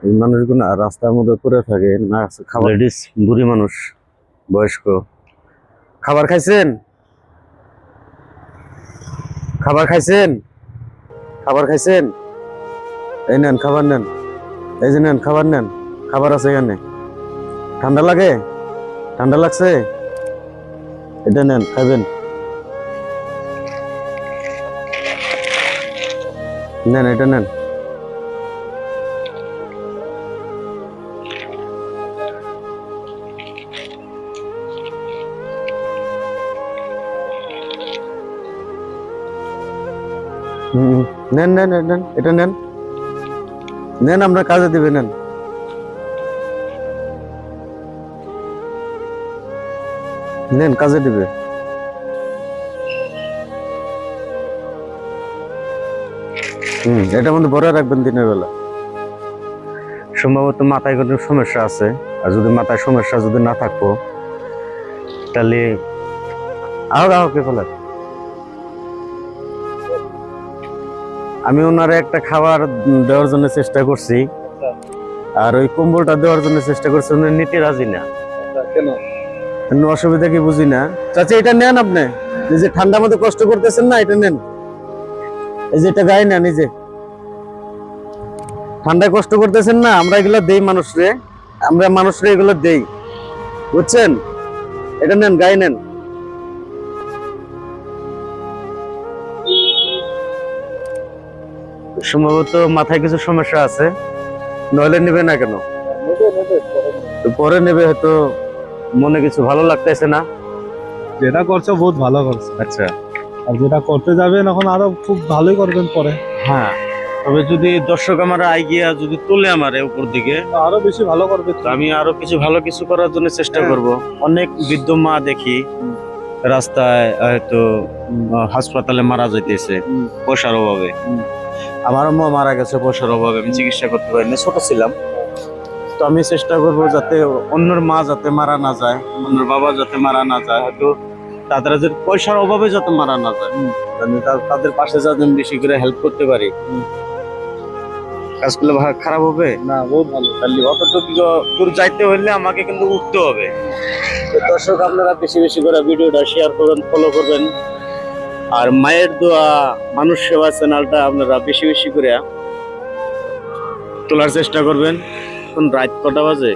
এই মানুষগুলো রাস্তার মধ্যে পড়ে থাকে না, খাবার লেডিস, বুড়ি মানুষ, বয়স্ক। খাবার খাইছেন? খাবার খাইছেন? খাবার খাইছেন? এই নেন খাবার নেন, এই যে নেন খাবার নেন, খাবার আছে এখানে। ঠান্ডা লাগে? ঠান্ডা লাগছে? এটা নেন, খাবেন, নেন এটা নেন। নেন নেন নেন, এটা নেন, নেন, আমরা কাজে দিবে, নেন নেন, কাজে দিবে। এটার মধ্যে ভরে রাখবেন দিনের বেলা। সম্ভবত মাথায় কোনো সমস্যা আছে, আর যদি মাথায় সমস্যা যদি না থাকবো তাহলে কে ফেলে। আমি ওনারে একটা খাবার দেওয়ার জন্য চেষ্টা করছি, আর ওই কম্বলটা দেওয়ার জন্য চেষ্টা করছি, উনি নিতে রাজি না। কেন অসুবিধা কি বুঝি না। চাচা এটা নেন, আপনি এই যে ঠান্ডার মধ্যে কষ্ট করতেছেন না, এটা নেন, এই যে এটা গায়ে নেন, এই যে ঠান্ডায় কষ্ট করতেছেন না, আমরা এগুলো দেই মানুষরে, আমরা মানুষরে এগুলো দেই, বুঝছেন? এটা নেন, গায়ে নেন। সম্ভবত মাথায় কিছু সমস্যা আছে, নইলে নেবে না কেন? পরে নেবে, হয়তো মনে কিছু ভালো লাগতেছে না। যেটা করছো বহুত ভালো করছো। আচ্ছা, আর যেটা করতে যাবেন এখন আরো খুব ভালোই করবেন পরে। হ্যাঁ, তবে যদি দর্শক আমার আইগিয়া যদি তোলে আমার উপর দিকে, আরো বেশি ভালো করবে। আমি আরো ভালো কিছু করার জন্য চেষ্টা করব। অনেক বৃদ্ধ মা দেখি রাস্তায়, হয়তো হাসপাতালে মারা যাইতেছে পয়সার অভাবে। আমারও মা মারা গেছে পয়সার অভাবে, আমি চিকিৎসা করতে পারিনি, ছোট ছিলাম। তো আমি চেষ্টা করব যাতে অন্যের মা যাতে মারা না যায়, অন্যের বাবা যাতে মারা না যায়, হয়তো তাদের যে পয়সার অভাবে যাতে মারা না যায়, তাদের পাশে যাতে বেশি করে হেল্প করতে পারি। কাজগুলো খারাপ হবে না, বহুত ভালো। তাহলে অতটুকু দূর যাইতে হলে আমাকে কিন্তু উঠতে হবে। তো দর্শক আপনারা বেশি বেশি করে ভিডিওটা শেয়ার করবেন, ফলো করবেন, আর মায়ের দোয়া মানুষ সেবা চ্যানেলটা আপনারা বেশি বেশি করে তোলার চেষ্টা করবেন। এখন রাত কটা বাজে?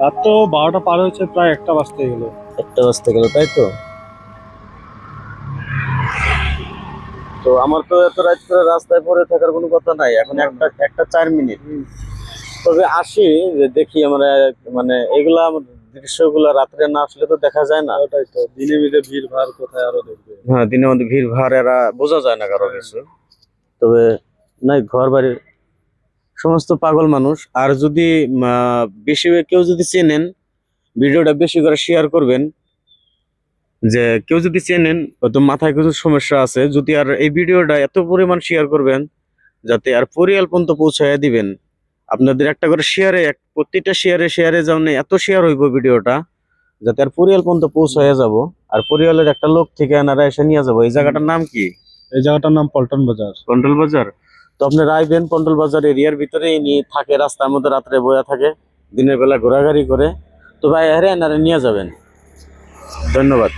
রাত তো 12টা পার হয়েছে, প্রায় 1টা বাজতে গেল। 1টা বাজতে গেল, তাই তো। তো আমার তো এত রাত করে রাস্তায় পড়ে থাকার কোনো কথা নাই, এখন একটা 4 মিনিট। তবে আসি যে দেখি আমরা, মানে এগুলা দৃশ্যগুলো রাত্রে না আসলে তো দেখা যায় না। ওটাই তো, দিনে মিলে ভিড় ভাড় কোথায় আরো দেখবে। হ্যাঁ, দিনের মধ্যে ভিড় ভাড় এরা বোঝা যায় না কারো কিছু। তবে নাই, ঘর বাড়ির সমস্ত পাগল মানুষ। আর যদি বেশি কেউ যদি চেনেন, ভিডিওটা বেশি করে শেয়ার করবেন। যে কেউ যদি চেনেন, হয়তো মাথায় কিছু সমস্যা আছে, যদি আর এই ভিডিওটা এত পরিমাণ শেয়ার করবেন যাতে আর পরিয়াল পর্যন্ত পৌঁছায় দিবেন। আপনাদের একটা করে শেয়ারে, প্রত্যেকটা শেয়ারে যেমন এত শেয়ার হইব ভিডিওটা, যাতে আর পরিয়াল পর্যন্ত পৌঁছায় যাব, আর পরিয়ালের একটা লোক থেকে এনারা এসে নিয়ে যাবো। এই জায়গাটার নাম কি? এই জায়গাটার নাম পল্টন বাজার। পন্টল বাজার। তো আপনারা আইবেন, পন্টল বাজার এরিয়ার ভিতরে নিয়ে থাকে, রাস্তার মধ্যে রাত্রে বয়া থাকে, দিনের বেলা ঘোরাঘুরি করে। তো ভাই, এনারা নিয়ে যাবেন। ধন্যবাদ।